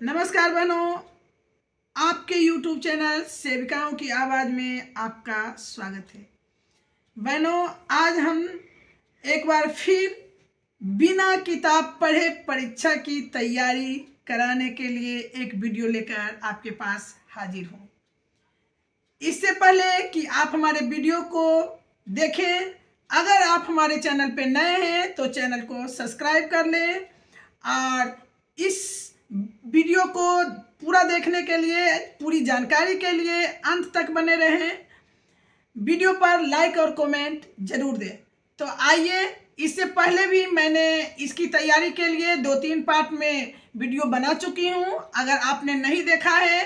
नमस्कार बहनों, आपके YouTube चैनल सेविकाओं की आवाज़ में आपका स्वागत है। बहनों, आज हम एक बार फिर बिना किताब पढ़े परीक्षा की तैयारी कराने के लिए एक वीडियो लेकर आपके पास हाजिर हूँ। इससे पहले कि आप हमारे वीडियो को देखें, अगर आप हमारे चैनल पे नए हैं तो चैनल को सब्सक्राइब कर लें और इस वीडियो को पूरा देखने के लिए, पूरी जानकारी के लिए अंत तक बने रहें। वीडियो पर लाइक और कमेंट जरूर दें। तो आइए, इससे पहले भी मैंने इसकी तैयारी के लिए 2-3 पार्ट में वीडियो बना चुकी हूँ। अगर आपने नहीं देखा है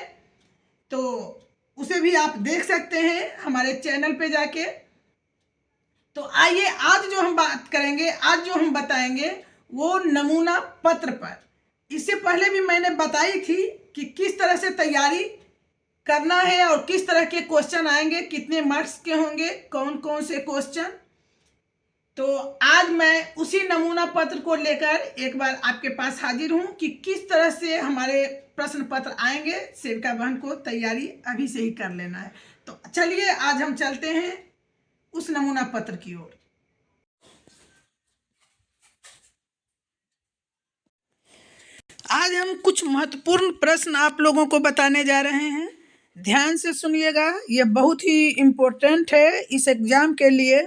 तो उसे भी आप देख सकते हैं हमारे चैनल पे जाके। तो आइए, आज जो हम बात करेंगे, आज जो हम बताएंगे वो नमूना पत्र पर। इससे पहले भी मैंने बताई थी कि किस तरह से तैयारी करना है और किस तरह के क्वेश्चन आएंगे, कितने मार्क्स के होंगे, कौन कौन से क्वेश्चन। तो आज मैं उसी नमूना पत्र को लेकर एक बार आपके पास हाजिर हूं कि किस तरह से हमारे प्रश्न पत्र आएंगे। सेविका बहन को तैयारी अभी से ही कर लेना है। तो चलिए, आज हम चलते हैं उस नमूना पत्र की ओर। आज हम कुछ महत्वपूर्ण प्रश्न आप लोगों को बताने जा रहे हैं। ध्यान से सुनिएगा, यह बहुत ही इम्पोर्टेंट है इस एग्जाम के लिए।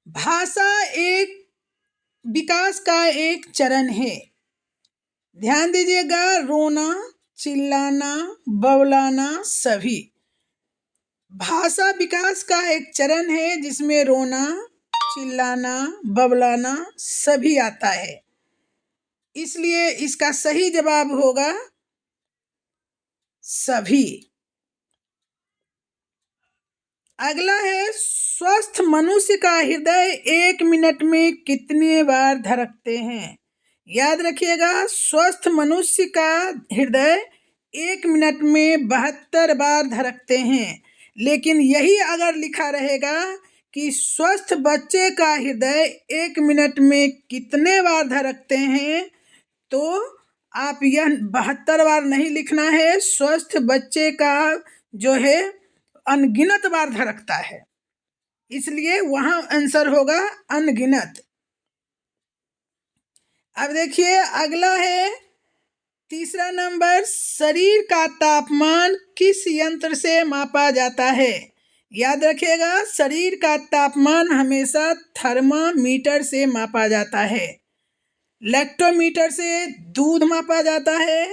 भाषा एक विकास का एक चरण है। ध्यान दीजिएगा, रोना, चिल्लाना, बौलाना सभी भाषा विकास का एक चरण है जिसमें रोना, चिल्लाना, बबलाना सभी आता है। इसलिए इसका सही जवाब होगा सभी। अगला है, स्वस्थ मनुष्य का हृदय 1 मिनट में कितने बार धड़कते हैं। याद रखिएगा, स्वस्थ मनुष्य का हृदय 1 मिनट में 72 बार धड़कते हैं। लेकिन यही अगर लिखा रहेगा कि स्वस्थ बच्चे का हृदय 1 मिनट में कितने बार धड़कते हैं, तो आप यह 72 बार नहीं लिखना है। स्वस्थ बच्चे का जो है अनगिनत बार धड़कता है, इसलिए वहां आंसर होगा अनगिनत। अब देखिए, अगला है तीसरा नंबर, शरीर का तापमान किस यंत्र से मापा जाता है। याद रखिएगा, शरीर का तापमान हमेशा थर्मामीटर से मापा जाता है। लैक्टोमीटर से दूध मापा जाता है।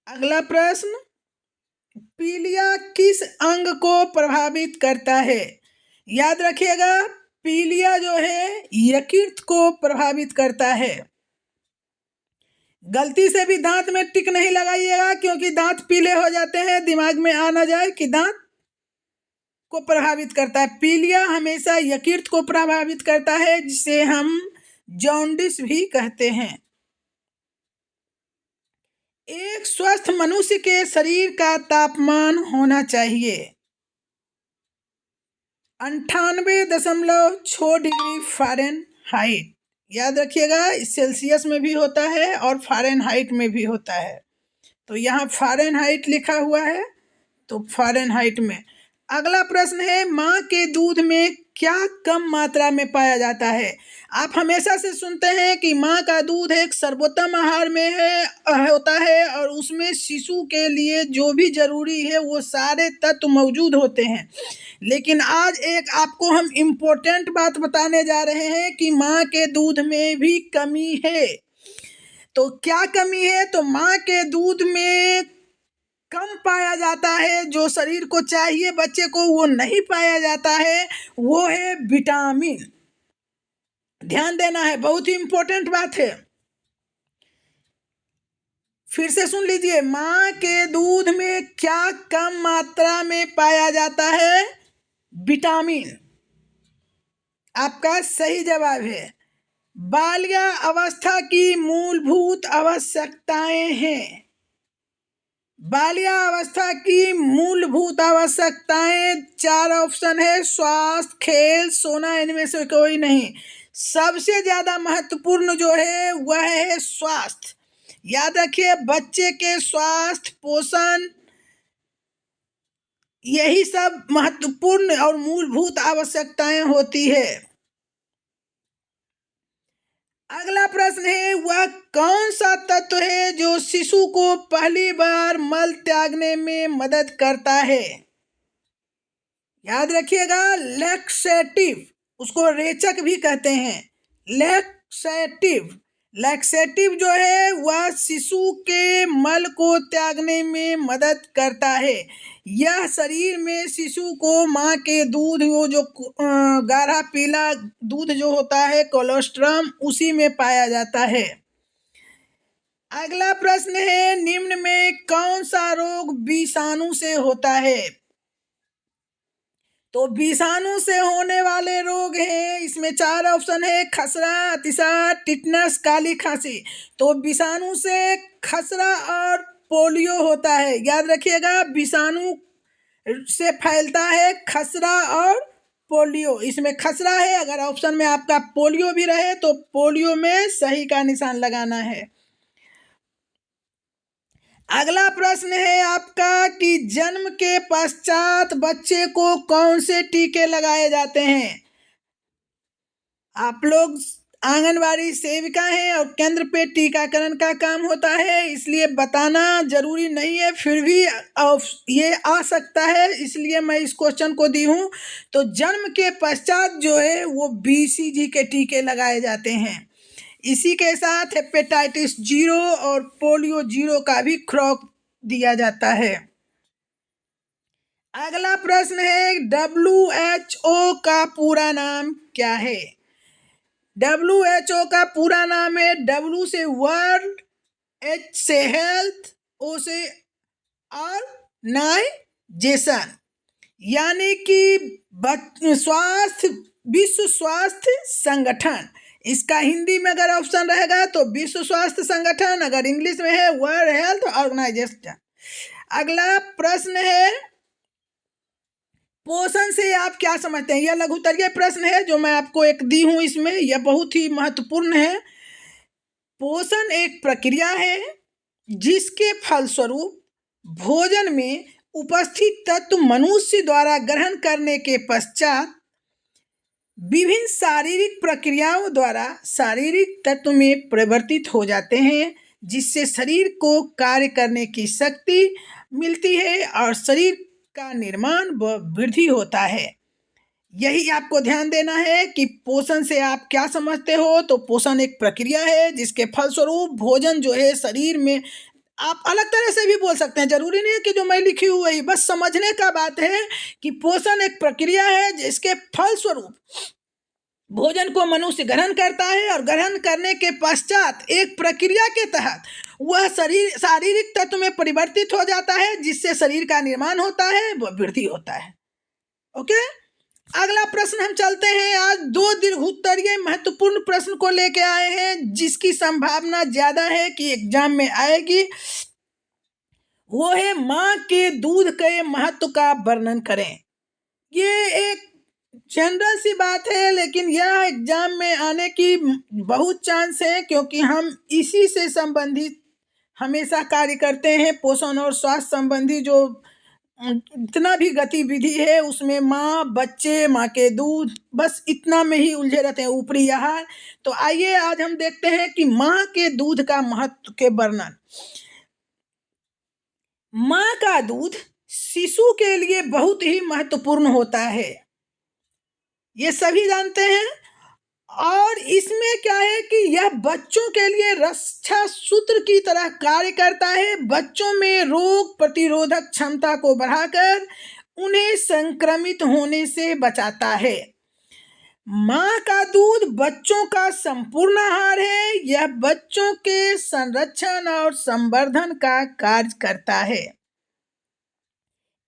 अगला प्रश्न, पीलिया किस अंग को प्रभावित करता है। याद रखिएगा, पीलिया जो है यकृत को प्रभावित करता है। गलती से भी दांत में टिक नहीं लगाइएगा, क्योंकि दांत पीले हो जाते हैं। दिमाग में आ ना जाए कि दांत को प्रभावित करता है। पीलिया हमेशा यकृत को प्रभावित करता है, जिसे हम जॉन्डिस भी कहते हैं। एक स्वस्थ मनुष्य के शरीर का तापमान होना चाहिए 98.6 डिग्री फ़ारेनहाइट। याद रखिएगा, सेल्सियस में भी होता है और फ़ारेनहाइट में भी होता है। तो यहाँ फ़ारेनहाइट लिखा हुआ है, तो फ़ारेनहाइट में। अगला प्रश्न है, माँ के दूध में क्या कम मात्रा में पाया जाता है। आप हमेशा से सुनते हैं कि माँ का दूध एक सर्वोत्तम आहार में होता है और उसमें शिशु के लिए जो भी जरूरी है वो सारे तत्व मौजूद होते हैं। लेकिन आज एक आपको हम इम्पोर्टेंट बात बताने जा रहे हैं कि माँ के दूध में भी कमी है। तो क्या कमी है? तो माँ के दूध में कम पाया जाता है, जो शरीर को चाहिए बच्चे को वो नहीं पाया जाता है, वो है विटामिन। ध्यान देना है, बहुत ही इंपॉर्टेंट बात है। फिर से सुन लीजिए, माँ के दूध में क्या कम मात्रा में पाया जाता है? विटामिन। आपका सही जवाब है। बाल्य अवस्था की मूलभूत आवश्यकताएं हैं। बाल्यावस्था की मूलभूत आवश्यकताएं 4 ऑप्शन है, स्वास्थ्य, खेल, सोना, इनमें से कोई नहीं। सबसे ज्यादा महत्वपूर्ण जो है वह है स्वास्थ्य। याद रखिए, बच्चे के स्वास्थ्य, पोषण, यही सब महत्वपूर्ण और मूलभूत आवश्यकताएं होती है। अगला प्रश्न है, वह कौन सा तत्व है जो शिशु को पहली बार मल त्यागने में मदद करता है? याद रखिएगा, लैक्सेटिव, उसको रेचक भी कहते हैं। लैक्सेटिव, लैक्सेटिव जो है वह शिशु के मल को त्यागने में मदद करता है। यह शरीर में शिशु को माँ के दूध, वो जो गाढ़ा पीला दूध जो होता है कोलोस्ट्रम, उसी में पाया जाता है। अगला प्रश्न है, निम्न में कौन सा रोग विषाणु से होता है? तो विषाणु से होने वाले रोग हैं, इसमें 4 ऑप्शन है, खसरा, अतिसार, टिटनस, काली खांसी। तो विषाणु से खसरा और पोलियो होता है। याद रखिएगा, विषाणु से फैलता है खसरा और पोलियो। इसमें खसरा है, अगर ऑप्शन में आपका पोलियो भी रहे तो पोलियो में सही का निशान लगाना है। अगला प्रश्न है आपका कि जन्म के पश्चात बच्चे को कौन से टीके लगाए जाते हैं? आप लोग आंगनवाड़ी सेविका हैं और केंद्र पे टीकाकरण का काम होता है, इसलिए बताना जरूरी नहीं है, फिर भी ये आ सकता है, इसलिए मैं इस क्वेश्चन को दी हूँ। तो जन्म के पश्चात जो है वो BCG के टीके लगाए जाते हैं। इसी के साथ हेपेटाइटिस 0 और पोलियो 0 का भी खुराक दिया जाता है। अगला प्रश्न है, WHO का पूरा नाम क्या है? WHO का पूरा नाम है, W से वर्ल्ड, H से हेल्थ, O से ऑर्गेनाइजेशन, यानी कि स्वास्थ्य, विश्व स्वास्थ्य संगठन। इसका हिंदी में अगर ऑप्शन रहेगा तो विश्व स्वास्थ्य संगठन, अगर इंग्लिश में है वर्ल्ड हेल्थ ऑर्गेनाइजेशन। अगला प्रश्न है, पोषण से आप क्या समझते हैं? यह लघुत्तरीय प्रश्न है जो मैं आपको एक दी हूं, इसमें यह बहुत ही महत्वपूर्ण है। पोषण एक प्रक्रिया है जिसके फलस्वरूप भोजन में उपस्थित तत्व मनुष्य द्वारा ग्रहण करने के पश्चात विभिन्न शारीरिक प्रक्रियाओं द्वारा शारीरिक तत्व में परिवर्तित हो जाते हैं, जिससे शरीर को कार्य करने की शक्ति मिलती है और शरीर का निर्माण व वृद्धि होता है। यही आपको ध्यान देना है कि पोषण से आप क्या समझते हो। तो पोषण एक प्रक्रिया है जिसके फलस्वरूप भोजन जो है शरीर में, आप अलग तरह से भी बोल सकते हैं, जरूरी नहीं है कि जो मैं लिखी हूँ वही, बस समझने का बात है कि पोषण एक प्रक्रिया है जिसके फलस्वरूप भोजन को मनुष्य ग्रहण करता है और ग्रहण करने के पश्चात एक प्रक्रिया के तहत वह शरीर शारीरिक तत्व में परिवर्तित हो जाता है, जिससे शरीर का निर्माण होता है व वृद्धि होता है। ओके, अगला प्रश्न हम चलते हैं। आज 2 दीर्घोत्तरीय महत्वपूर्ण प्रश्न को लेके आए हैं जिसकी संभावना ज्यादा है कि एग्जाम में आएगी। वो है, माँ के दूध के महत्व का वर्णन करें। ये एक जनरल सी बात है, लेकिन यह एग्जाम में आने की बहुत चांस है क्योंकि हम इसी से संबंधित हमेशा कार्य करते हैं। पोषण और स्वास्थ्य संबंधी जो इतना भी गतिविधि है उसमें माँ, बच्चे, माँ के दूध, बस इतना में ही उलझे रहते हैं, ऊपरी आहार। तो आइए आज हम देखते हैं कि माँ के दूध का महत्व के वर्णन। माँ का दूध शिशु के लिए बहुत ही महत्वपूर्ण होता है, ये सभी जानते हैं। और इसमें क्या है कि यह बच्चों के लिए रक्षा सूत्र की तरह कार्य करता है, बच्चों में रोग प्रतिरोधक क्षमता को बढ़ाकर उन्हें संक्रमित होने से बचाता है। माँ का दूध बच्चों का संपूर्ण आहार है, यह बच्चों के संरक्षण और संवर्धन का कार्य करता है।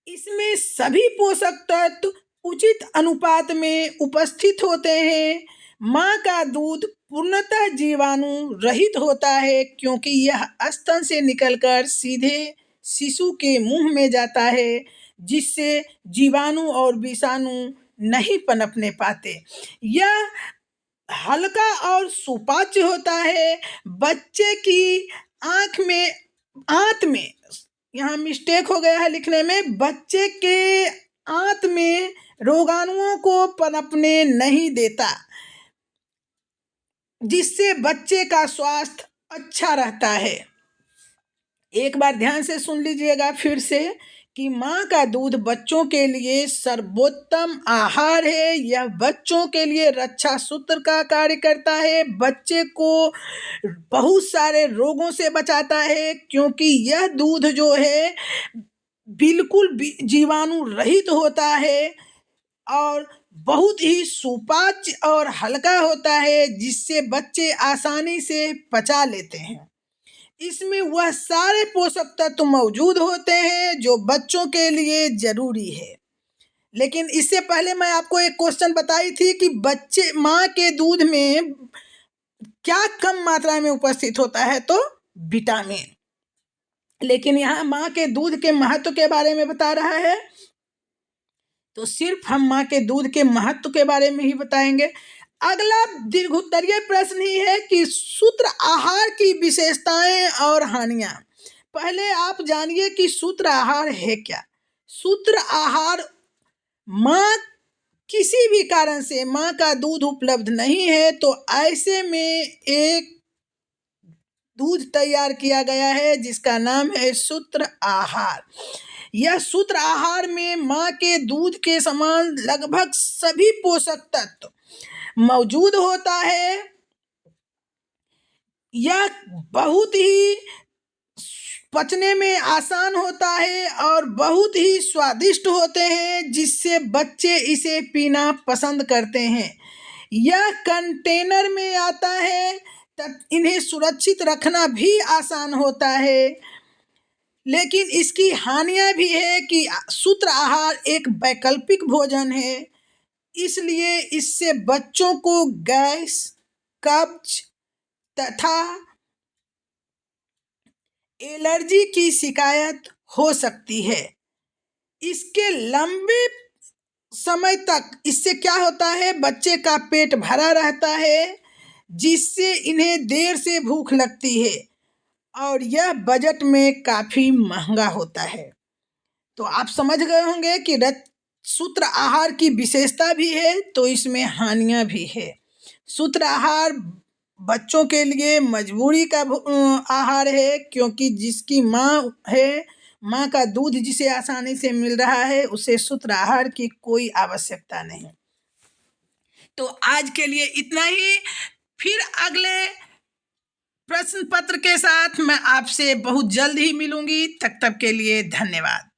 इसमें सभी पोषक तत्व उचित अनुपात में उपस्थित होते हैं। माँ का दूध पूर्णतः जीवाणु रहित होता है क्योंकि यह स्तन से निकलकर सीधे शिशु के मुंह में जाता है, जिससे जीवाणु और विषाणु नहीं पनपने पाते। यह हल्का और सुपाच्य होता है। बच्चे की आंत में, यहाँ मिस्टेक हो गया है लिखने में, बच्चे के आंत में रोगाणुओं को पनपने नहीं देता, जिससे बच्चे का स्वास्थ्य अच्छा रहता है। एक बार ध्यान से सुन लीजिएगा फिर से कि माँ का दूध बच्चों के लिए सर्वोत्तम आहार है। यह बच्चों के लिए रक्षा सूत्र का कार्य करता है, बच्चे को बहुत सारे रोगों से बचाता है, क्योंकि यह दूध जो है बिल्कुल जीवाणु रहित होता है और बहुत ही सुपाच्य और हल्का होता है, जिससे बच्चे आसानी से पचा लेते हैं। इसमें वह सारे पोषक तत्व मौजूद होते हैं जो बच्चों के लिए जरूरी है। लेकिन इससे पहले मैं आपको एक क्वेश्चन बताई थी कि बच्चे माँ के दूध में क्या कम मात्रा में उपस्थित होता है, तो विटामिन। लेकिन यहाँ माँ के दूध के महत्व के बारे में बता रहा है, तो सिर्फ हम माँ के दूध के महत्व के बारे में ही बताएंगे। अगला दीर्घोत्तरीय प्रश्न ही है कि सूत्र आहार की विशेषताएं और हानियां। पहले आप जानिए कि सूत्र आहार है क्या। सूत्र आहार, माँ किसी भी कारण से माँ का दूध उपलब्ध नहीं है, तो ऐसे में एक दूध तैयार किया गया है जिसका नाम है सूत्र आहार। यह सूत्र आहार में माँ के दूध के समान लगभग सभी पोषक तत्व मौजूद होता है। यह बहुत ही पचने में आसान होता है और बहुत ही स्वादिष्ट होते हैं, जिससे बच्चे इसे पीना पसंद करते हैं। यह कंटेनर में आता है, इन्हें सुरक्षित रखना भी आसान होता है। लेकिन इसकी हानियां भी है कि सूत्र आहार एक वैकल्पिक भोजन है, इसलिए इससे बच्चों को गैस, कब्ज तथा एलर्जी की शिकायत हो सकती है। इसके लंबे समय तक इससे क्या होता है, बच्चे का पेट भरा रहता है, जिससे इन्हें देर से भूख लगती है और यह बजट में काफी महंगा होता है। तो आप समझ गए होंगे कि सूत्र आहार की विशेषता भी है तो इसमें हानियां भी है। सूत्र आहार बच्चों के लिए मजबूरी का आहार है, क्योंकि जिसकी माँ है, माँ का दूध जिसे आसानी से मिल रहा है, उसे सूत्र आहार की कोई आवश्यकता नहीं। तो आज के लिए इतना ही। फिर अगले प्रश्न पत्र के साथ मैं आपसे बहुत जल्द ही मिलूंगी। तब तक के लिए धन्यवाद।